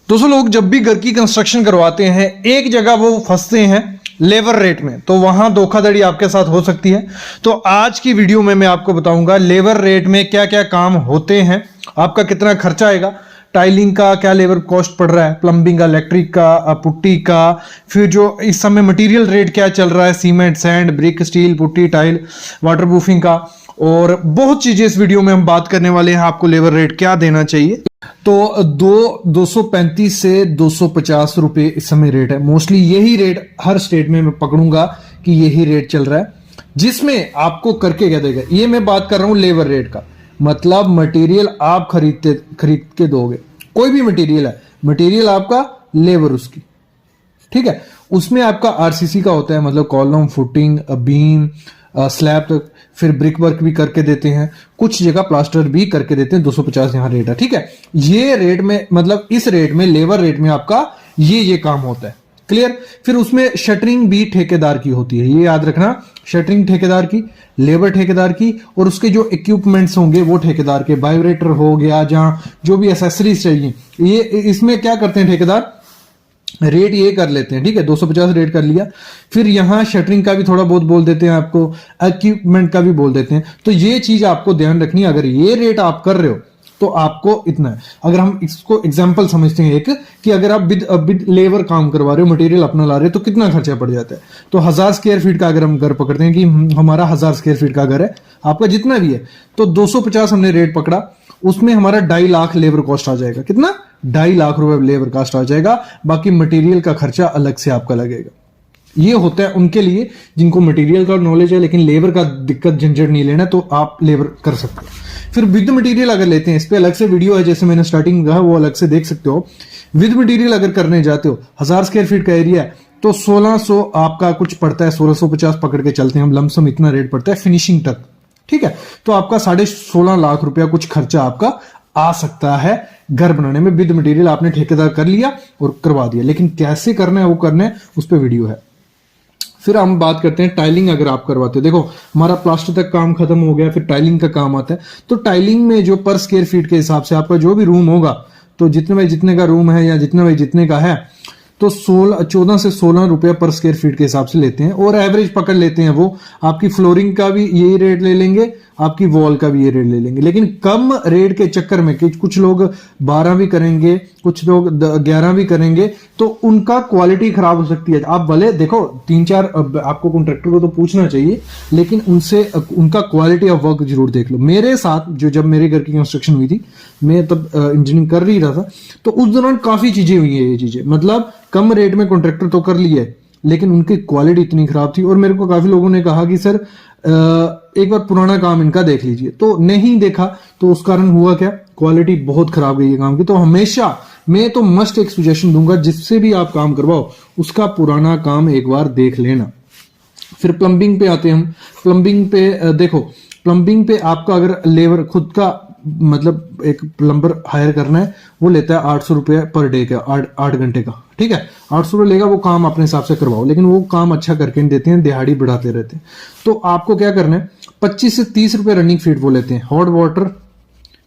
दोस्तों लोग जब भी घर की कंस्ट्रक्शन करवाते हैं एक जगह वो फंसते हैं लेबर रेट में, तो वहां धोखाधड़ी आपके साथ हो सकती है। तो आज की वीडियो में मैं आपको बताऊंगा लेबर रेट में क्या क्या काम होते हैं, आपका कितना खर्चा आएगा, टाइलिंग का क्या लेबर कॉस्ट पड़ रहा है, प्लम्बिंग का, इलेक्ट्रिक का, पुट्टी का, फिर जो इस समय मटेरियल रेट क्या चल रहा है, cement, sand, brick, steel, putty, tile, waterproofing का, और बहुत चीजें इस वीडियो में हम बात करने वाले हैं। आपको लेबर रेट क्या देना चाहिए, तो 235 से 250 रुपए इस समय रेट है। मोस्टली यही रेट हर स्टेट में मैं पकड़ूंगा कि यही रेट चल रहा है, जिसमें आपको करके क्या देगा। ये मैं बात कर रहा हूं लेबर रेट का, मतलब मटेरियल आप खरीद के दोगे, कोई भी मटेरियल है, मटेरियल आपका, लेबर उसकी, ठीक है। उसमें आपका आरसीसी का होता है, मतलब कॉलम, फुटिंग, बीम, स्लैब तक, फिर ब्रिक वर्क भी करके देते हैं, कुछ जगह प्लास्टर भी करके देते हैं। 250 यहां रेट है, ठीक है। ये रेट में, मतलब इस रेट में, लेबर रेट में आपका ये काम होता है, क्लियर। फिर उसमें शटरिंग भी ठेकेदार की होती है, ये याद रखना, शटरिंग ठेकेदार की, लेबर ठेकेदार की, और उसके जो इक्विपमेंट्स होंगे वो ठेकेदार के, वाइब्रेटर हो गया, जहां जो भी एसेसरीज चाहिए, ये इसमें क्या करते हैं ठेकेदार, रेट ये कर लेते हैं, ठीक है। 250 रेट कर लिया। फिर यहां शटरिंग का भी थोड़ा बहुत बोल देते हैं आपको, इक्विपमेंट का भी बोल देते हैं। तो ये चीज आपको ध्यान रखनी है। अगर ये रेट आप कर रहे हो तो आपको इतना है। अगर हम इसको एग्जांपल समझते हैं एक, कि अगर आप विद लेबर काम करवा रहे हो, मटेरियल अपना ला रहे हो, तो कितना खर्चा पड़ जाता है। तो 1000 स्क्वायर फीट का अगर हम घर पकड़ते हैं कि हमारा 1000 स्क्वायर फीट का घर है, आपका जितना भी है, तो 250 हमने रेट पकड़ा, उसमें हमारा 2.5 लाख लेबर कॉस्ट आ जाएगा। कितना? 2.5 लाख रुपए लेबर कॉस्ट आ जाएगा। बाकी मटेरियल का खर्चा अलग से आपका लगेगा। ये होता है उनके लिए जिनको मटेरियल का नॉलेज है, लेकिन लेबर का दिक्कत झंझट नहीं लेना, तो आप लेबर कर सकते हो। फिर विद मटेरियल अगर लेते हैं, इस पे अलग से वीडियो है, जैसे मैंने स्टार्टिंग कहा, वो अलग से देख सकते हो। विद मटेरियल अगर करने जाते हो, 1000 स्क्वायर फीट का एरिया है, तो 1600 आपका कुछ पड़ता है, 1650 पकड़ के चलते हैं हम, लमसम इतना रेट पड़ता है फिनिशिंग तक, ठीक है। तो आपका 16.5 लाख रुपया कुछ खर्चा आपका आ सकता है घर बनाने में। विद मटेरियल आपने ठेकेदार कर लिया और करवा दिया, लेकिन कैसे करना है वो करना है, उस पर वीडियो है। फिर हम बात करते हैं टाइलिंग अगर आप करवाते हो। देखो हमारा प्लास्टर तक काम खत्म हो गया, फिर टाइलिंग का काम आता है। तो टाइलिंग में जो पर स्क्वायर फीट के हिसाब से आपका जो भी रूम होगा, तो जितने बाई जितने का रूम है या जितने बाई जितने का है, तो 14 से 16 रुपया पर स्क्वायर फीट के हिसाब से लेते हैं, और एवरेज पकड़ लेते हैं वो। आपकी फ्लोरिंग का भी यही रेट ले लेंगे, आपकी वॉल का भी ये रेट ले लेंगे। लेकिन कम रेट के चक्कर में कुछ लोग 12 भी करेंगे, कुछ लोग 11 भी करेंगे, तो उनका क्वालिटी खराब हो सकती है। आप भले देखो 3-4 आपको कॉन्ट्रैक्टर को तो पूछना चाहिए, लेकिन उनसे उनका क्वालिटी ऑफ वर्क जरूर देख लो। मेरे साथ जब मेरे घर की कंस्ट्रक्शन हुई थी, मैं तब इंजीनियरिंग कर ही रहा था, तो उस दौरान काफी चीजें हुई है। ये चीजें मतलब कम रेट में कॉन्ट्रैक्टर तो कर लिए, लेकिन उनकी क्वालिटी इतनी खराब थी। और मेरे को काफी लोगों ने कहा कि सर एक बार पुराना काम इनका देख लीजिए, तो नहीं देखा, तो उस कारण हुआ क्या, क्वालिटी बहुत खराब गई है काम की। तो हमेशा मैं तो मस्ट एक सजेशन दूंगा, जिससे भी आप काम करवाओ उसका पुराना काम एक बार देख लेना। फिर प्लम्बिंग पे आते हैं हम। प्लम्बिंग पे देखो, प्लम्बिंग पे आपका अगर लेबर खुद का, मतलब एक प्लम्बर हायर करना है, वो लेता है 800 रुपये पर डे का, 8 घंटे का, ठीक है। 800 रुपये लेगा, वो काम अपने हिसाब से करवाओ, लेकिन वो काम अच्छा करके नहीं देते हैं, दिहाड़ी बढ़ाते रहते हैं। तो आपको क्या करना है, 25 से 30 रुपये रनिंग फीट वो लेते हैं, हॉट वाटर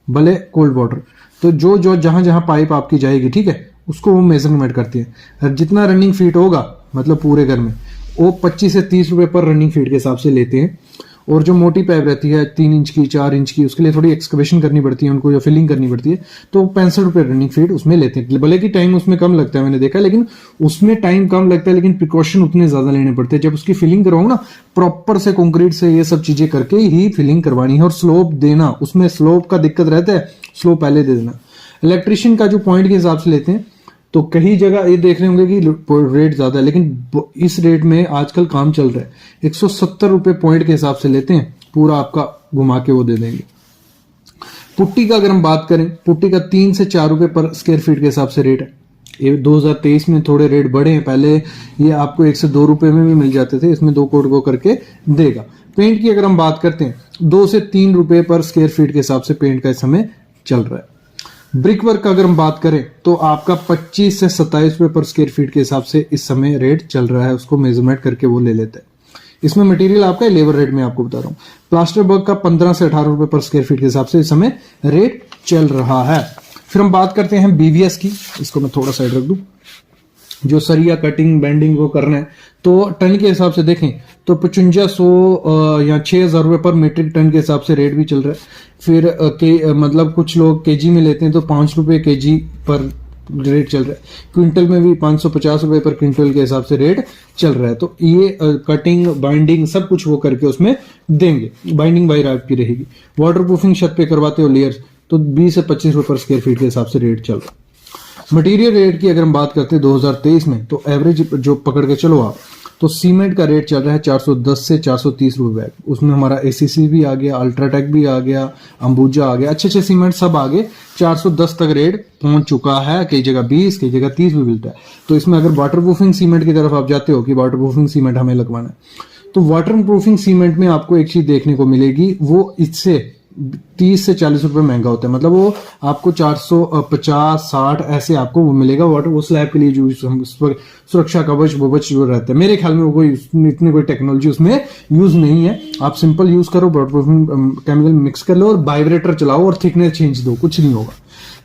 भले कोल्ड वाटर। तो जो जहां जहां पाइप आपकी जाएगी, ठीक है, उसको वो मेजरमेंट करती है। जितना रनिंग फीट होगा, मतलब पूरे घर में, वो 25 से 30 रुपये पर रनिंग फीट के हिसाब से लेते हैं। और जो मोटी पाइप रहती है 3 इंच की, 4 इंच की, उसके लिए थोड़ी एक्सकवेशन करनी पड़ती है उनको, या फिलिंग करनी पड़ती है, तो 65 रुपये रनिंग फीट उसमें लेते हैं। भले कि टाइम उसमें कम लगता है, मैंने देखा, लेकिन उसमें टाइम कम लगता है, लेकिन प्रिकॉशन उतने ज्यादा लेने पड़ते हैं। जब उसकी फिलिंग करवाओ ना, प्रॉपर से कंक्रीट से ये सब चीजें करके ही फिलिंग करवानी है। और स्लोप देना, उसमें स्लोप का दिक्कत रहता है, स्लोप पहले दे देना। इलेक्ट्रिशियन का जो पॉइंट के हिसाब से लेते हैं, तो कई जगह ये देख रहे होंगे कि रेट ज्यादा है, लेकिन इस रेट में आजकल काम चल रहा है 170 रुपये पॉइंट के हिसाब से लेते हैं, पूरा आपका घुमा के वो दे देंगे। पुट्टी का अगर हम बात करें, पुट्टी का 3 से 4 रुपये पर स्क्वायर फीट के हिसाब से रेट है। ये 2023 में थोड़े रेट बढ़े हैं, पहले ये आपको 1 से 2 रुपये में भी मिल जाते थे, इसमें 2 कोट को करके देगा। पेंट की अगर हम बात करते हैं, 2 से 3 रुपये पर स्क्वायर फीट के हिसाब से पेंट का इस समय चल रहा है। ब्रिक वर्क का अगर हम बात करें, तो आपका 25 से 27 रुपये पर स्क्वायर फीट के हिसाब से इस समय रेट चल रहा है, उसको मेजरमेंट करके वो ले लेते हैं। इसमें मटेरियल आपका लेबर रेट में आपको बता रहा हूं। प्लास्टर वर्क का 15 से 18 रुपये पर स्क्वायर फीट के हिसाब से इस समय रेट चल रहा है। फिर हम बात करते हैं बीवीएस की, इसको मैं थोड़ा साइड रख दूं। जो सरिया कटिंग बेंडिंग वो करना है तो टन के हिसाब से देखें तो 5500 या 6000 रुपये पर मीट्रिक टन के हिसाब से रेट भी चल रहा है। फिर मतलब कुछ लोग केजी में लेते हैं तो 5 रुपये केजी पर रेट चल रहा है। क्विंटल में भी 550 रुपये पर क्विंटल के हिसाब से रेट चल रहा है। तो ये कटिंग बाइंडिंग सब कुछ वो करके उसमें देंगे, बाइंडिंग वायर आपकी रहेगी। वाटर प्रूफिंग छत पे करवाते हो लेयर्स तो 20 से 25 रुपये पर स्क्वायर फीट के हिसाब से रेट चल रहा है। मटेरियल रेट की अगर हम बात करते हैं 2023 में तो एवरेज जो पकड़ के चलो आप, तो सीमेंट का रेट चल रहा है 410 से 430 रुपए बैग। उसमें हमारा एसीसी भी आ गया, अल्ट्राटेक भी आ गया, अंबुजा आ गया, अच्छे अच्छे सीमेंट सब आ गए। 410 तक रेट पहुंच चुका है, कई जगह 20 कई जगह 30 भी मिलता है। तो इसमें अगर वाटर प्रूफिंग सीमेंट की तरफ आप जाते हो कि वाटर प्रूफिंग सीमेंट हमें लगवाना है, तो वाटर प्रूफिंग सीमेंट में आपको एक चीज देखने को मिलेगी, वो इससे 30 से 40 रुपए महंगा होता है। मतलब वो आपको 450 60 ऐसे आपको वो मिलेगा वाटर, वो स्लैब के लिए जो सुरक्षा कवच ववच जो रहता है। मेरे ख्याल में वो कोई इतनी कोई टेक्नोलॉजी उसमें यूज नहीं है। आप सिंपल यूज करो, वाटर प्रूफिंग केमिकल मिक्स कर लो और वाइब्रेटर चलाओ और थिकनेस चेंज दो, कुछ नहीं होगा।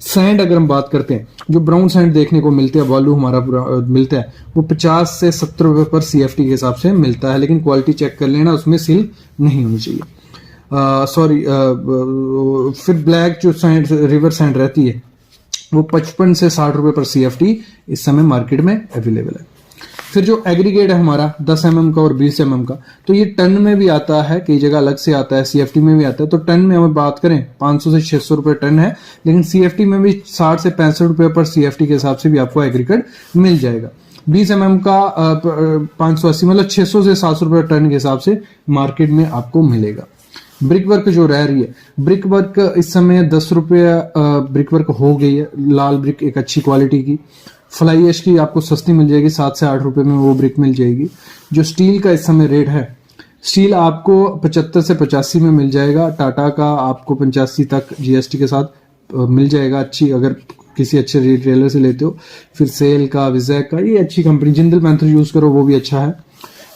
सैंड अगर हम बात करते हैं, जो ब्राउन सैंड देखने को मिलते हैं, वॉल्यू हमारा मिलता है वो 50 से 70 रुपए पर CFT के हिसाब से मिलता है। लेकिन क्वालिटी चेक कर लेना, उसमें सिल नहीं होनी चाहिए। फिर ब्लैक जो सैंड रिवर सैंड रहती है वो 55 से 60 रुपए पर CFT इस समय मार्केट में अवेलेबल है। फिर जो एग्रीगेट है हमारा 10 mm का और 20 mm का, तो ये टन में भी आता है, कई जगह अलग से आता है, CFT में भी आता है। तो टन में हम बात करें 500 से 600 रुपए टन है, लेकिन CFT में भी 60 से 65 रुपए पर CFT के हिसाब से भी आपको एग्रीगेट मिल जाएगा। 20 mm का 580 मतलब 600 से 700 रुपए टन के हिसाब से मार्केट में आपको मिलेगा। ब्रिक वर्क जो रह रही है, ब्रिक वर्क इस समय 10 रुपये ब्रिक वर्क हो गई है। लाल ब्रिक एक अच्छी क्वालिटी की, फ्लाई एश की आपको सस्ती मिल जाएगी, 7 से 8 रुपए में वो ब्रिक मिल जाएगी। जो स्टील का इस समय रेट है, स्टील आपको 75 से 85 में मिल जाएगा। टाटा का आपको 85 तक GST के साथ मिल जाएगा अच्छी, अगर किसी अच्छे रिटेलर से लेते हो। फिर सेल का, विजय का, ये अच्छी कंपनी। जिंदल पैंथर यूज करो, वो भी अच्छा है।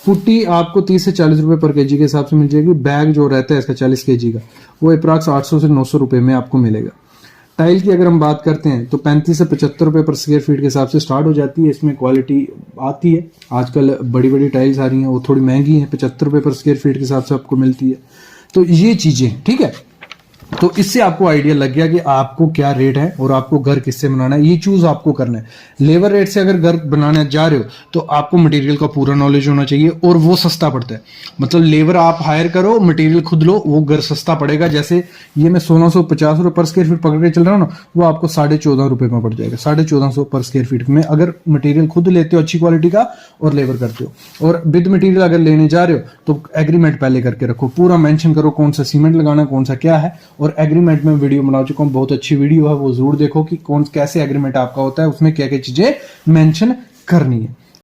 पुट्टी आपको 30 से 40 रुपए पर केजी के हिसाब से मिल जाएगी। बैग जो रहता है इसका 40 केजी का, वो अप्रॉक्स 800 से 900 रुपए में आपको मिलेगा। टाइल की अगर हम बात करते हैं तो 35 से 75 रुपए पर स्क्वायर फीट के हिसाब से स्टार्ट हो जाती है। इसमें क्वालिटी आती है, आजकल बड़ी बड़ी टाइल्स आ रही हैं, वो थोड़ी महंगी हैं, 75 रुपए पर स्क्वायर फीट के हिसाब से आपको मिलती है। तो ये चीजें ठीक है। तो इससे आपको आइडिया लग गया कि आपको क्या रेट है और आपको घर किससे बनाना है, ये चूज आपको करना है। लेबर रेट से अगर घर बनाने जा रहे हो तो आपको मटेरियल का पूरा नॉलेज होना चाहिए, और वो सस्ता पड़ता है। मतलब लेबर आप हायर करो, मटेरियल खुद लो, वो घर सस्ता पड़ेगा। जैसे ये मैं 1650 रुपये पर स्क्वायर फीट पकड़ के चल रहा हूँ ना, वो आपको 14.5 रुपए में पड़ जाएगा, 1450 पर स्क्वायर फीट में, अगर मटेरियल खुद लेते हो अच्छी क्वालिटी का और लेबर करते हो। और विद मटेरियल अगर लेने जा रहे हो तो एग्रीमेंट पहले करके रखो, पूरा मेंशन करो कौन सा सीमेंट लगाना है, कौन सा क्या है। और एग्रीमेंट में वीडियो बना चुका हूं, बहुत अच्छी वीडियो है, वो जरूर देखो कि कौन कैसे एग्रीमेंट आपका होता है, उसमें क्या क्या चीजें मेंशन करनी है।